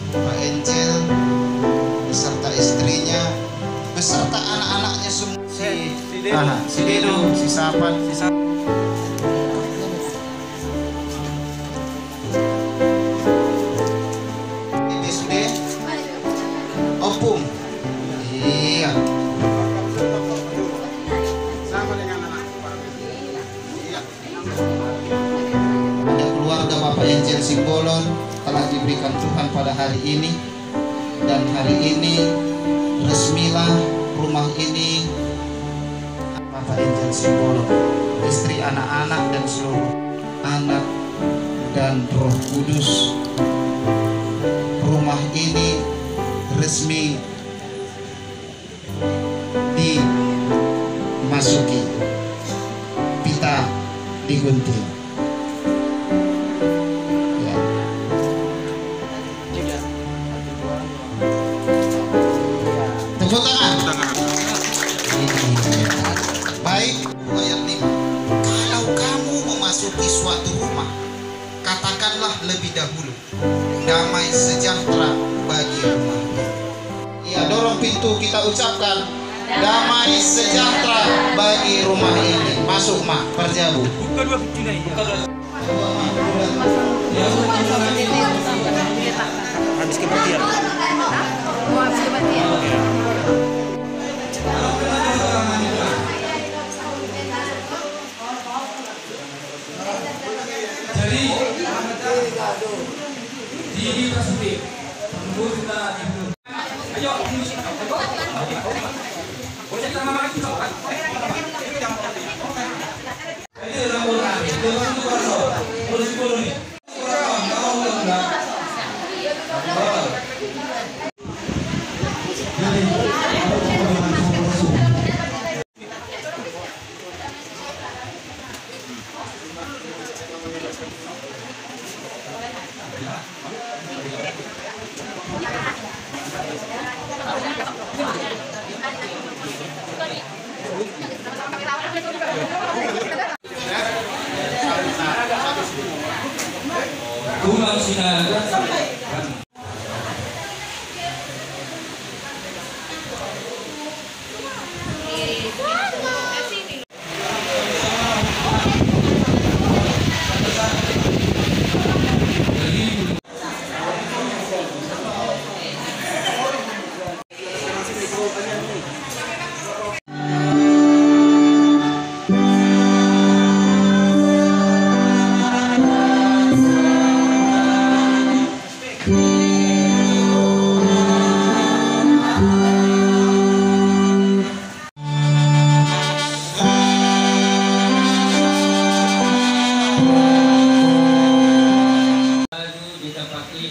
Pak Angel beserta istrinya beserta anak-anaknya semua, si Dedo, si Sapan, ini sudah Opung, iya, sama dengan anak. Ada keluarga Bapak Angel Simbolon telah diberikan Tuhan pada hari ini, dan hari ini resmilah rumah ini Bapak Angel Simbolon, istri, anak-anak dan seluruh anak dan Roh Kudus. Rumah ini resmi dimasuki, pita digunting. Tepuk tangan. Baik, ayat 5. Kalau kamu memasuki suatu rumah, katakanlah lebih dahulu, damai sejahtera bagi rumah. Ya, dorong pintu, kita ucapkan damai sejahtera bagi rumah ini. Masuk, Mak, perjabu. Buka dua pintu lagi. Habis kebaktian. Habis kebaktian. Jadi di Pasifik kita ayo boleh sama lagi kan ini laporan itu harus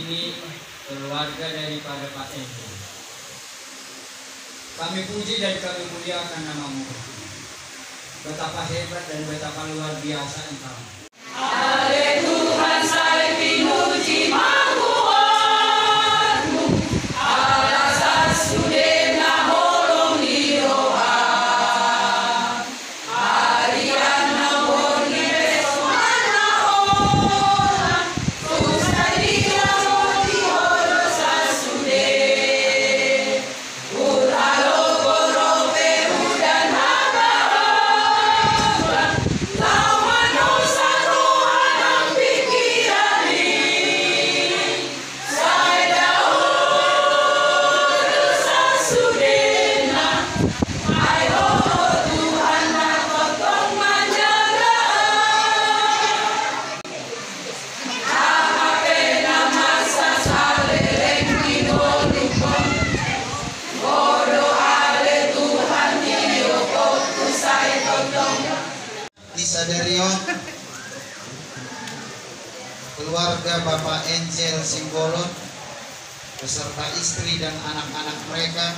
nih keluarga daripada Pak Angel. Kami puji dan kami muliakan nama-Mu. Betapa hebat dan betapa luar biasa Engkau. Ale Tuhan saya pinuji manguatmu, alasan sudena holong liroha. Ariana borni besmana orang, kusadiya moti holo sasude. Uralo gorope udan hagaran, lamano saruhanang pikirani. Saya holo sasudena, ayo Tuhan nakotong menjaga. Apena masa saleleng kinolukon, bodo ale Tuhan niyokot usai totong. Isaderion, keluarga Bapak Angel Simbolon beserta istri dan anak-anak mereka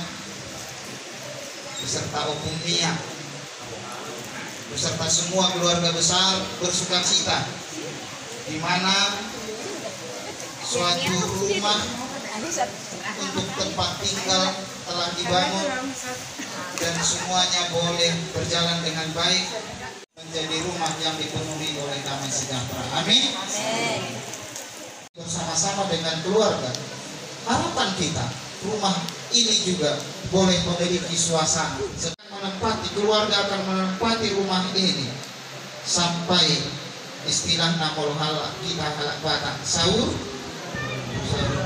beserta Opung Mia beserta semua keluarga besar bersukacita, di mana suatu rumah untuk tempat tinggal telah dibangun dan semuanya boleh berjalan dengan baik menjadi rumah yang dipenuhi oleh damai sejahtera. Amin. Bersama-sama dengan keluarga, harapan kita rumah ini juga boleh memiliki suasana. Keluarga akan menempati rumah ini sampai istilah namul halak kita halak batang sahur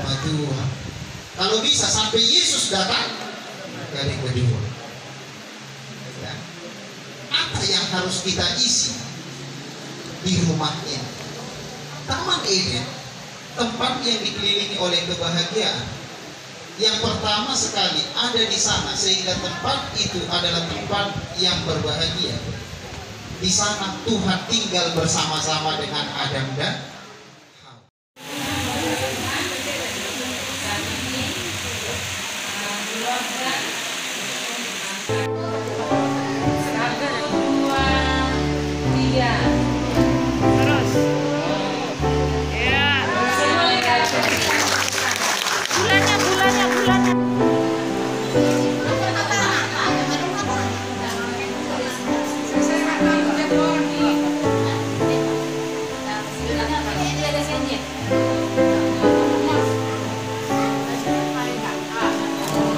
madua. Kalau bisa sampai Yesus datang dari kedua. Apa yang harus kita isi di rumah ini? Taman Eden, tempat yang dikelilingi oleh kebahagiaan. Yang pertama sekali ada di sana, sehingga tempat itu adalah tempat yang berbahagia. Di sana Tuhan tinggal bersama-sama dengan Adam dan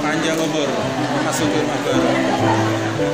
panjang obor masuk ke rumah baru.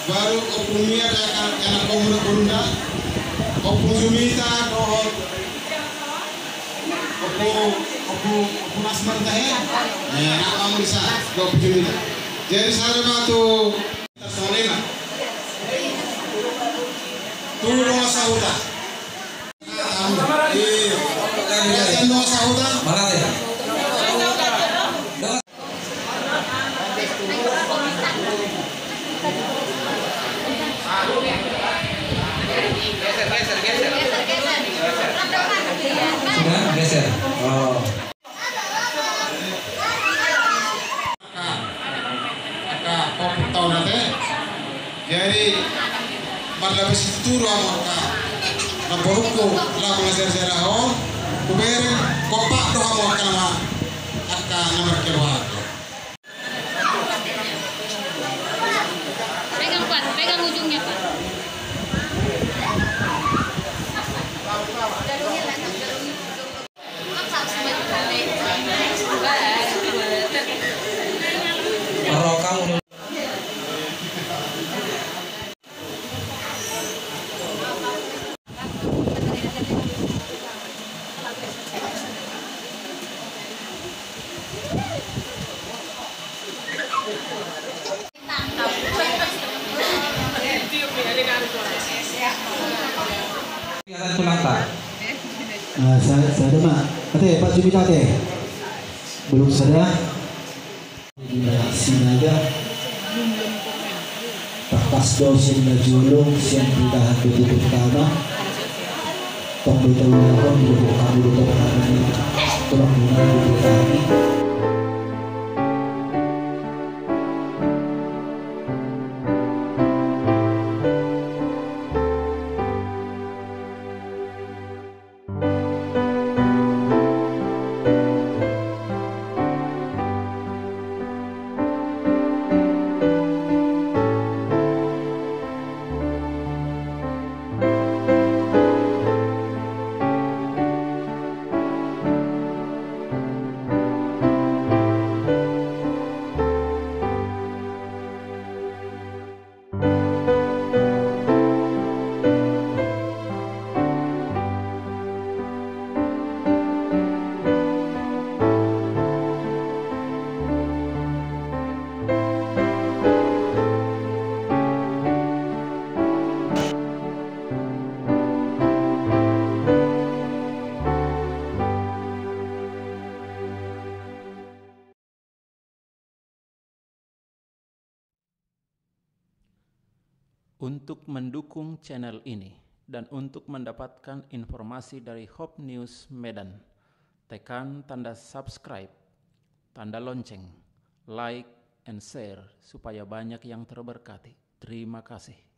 baru opumia yang komunik bunda opung sumita opung asman tahe nak kamu bisa opung sumita jadi saya batu tersolema turun sahuda iya turun sahuda mana ya geser. Oh. Kakak tahun nanti. Jadi pada besi turu amorka. Naboruko lah mengajar serahon. Kuberin kopak doa amorka nama. Akka nomor keluar. Pegang Pak, pegang ujungnya Pak. Kamu tulang tak. Nah, saya dengar. Ate, Pak Jumita teh. Belum sadar. Di sini aja. Pas dosen na julong siyang pindahan betul pertama. Tong betul yakon di bawah kamu betul kami. Kurang guna betul kami. Untuk mendukung channel ini dan untuk mendapatkan informasi dari Hope News Medan, tekan tanda subscribe, tanda lonceng, like, and share supaya banyak yang terberkati. Terima kasih.